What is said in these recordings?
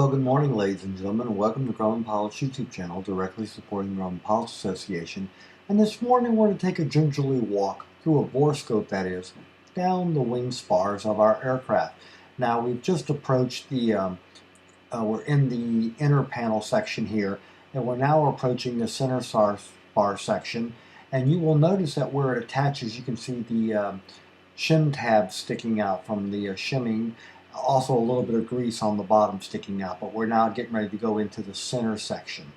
Well, good morning, ladies and gentlemen, and welcome to Grumman Pilots YouTube channel, directly supporting the Grumman Pilots Association. And this morning we're going to take a gingerly walk through a borescope, that is, down the wing spars of our aircraft. Now, we've just approached we're in the inner panel section here, and we're now approaching the center spar section. And you will notice that where it attaches, you can see the shim tab sticking out from the shimming. Also a little bit of grease on the bottom sticking out, but we're now getting ready to go into the center section.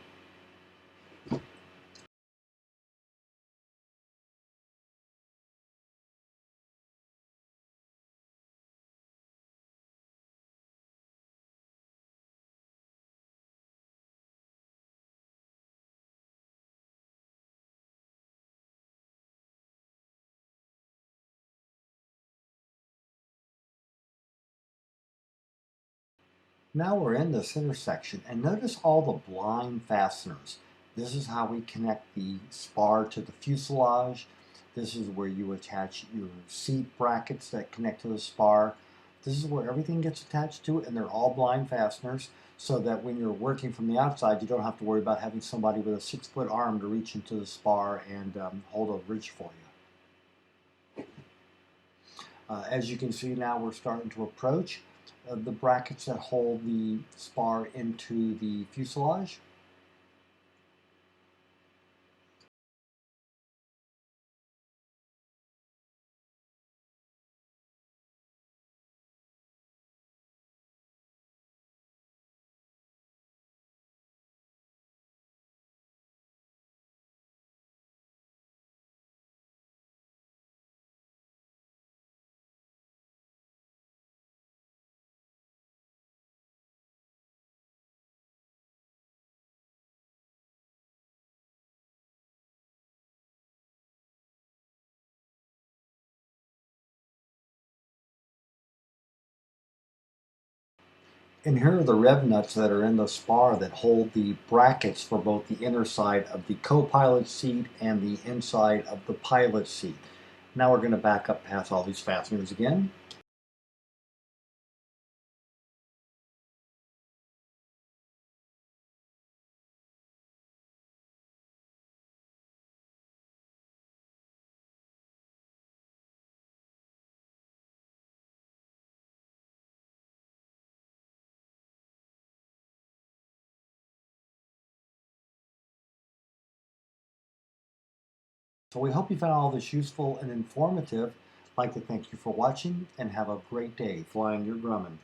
Now we're in this intersection, and notice all the blind fasteners. This is how we connect the spar to the fuselage. This is where you attach your seat brackets that connect to the spar. This is where everything gets attached to it, and they're all blind fasteners, so that when you're working from the outside, you don't have to worry about having somebody with a 6-foot arm to reach into the spar and hold a bridge for you. As you can see now, we're starting to approach the brackets that hold the spar into the fuselage. And here are the rev nuts that are in the spar that hold the brackets for both the inner side of the co-pilot seat and the inside of the pilot seat. Now we're going to back up past all these fasteners again. So we hope you found all this useful and informative. I'd like to thank you for watching and have a great day flying your Grumman.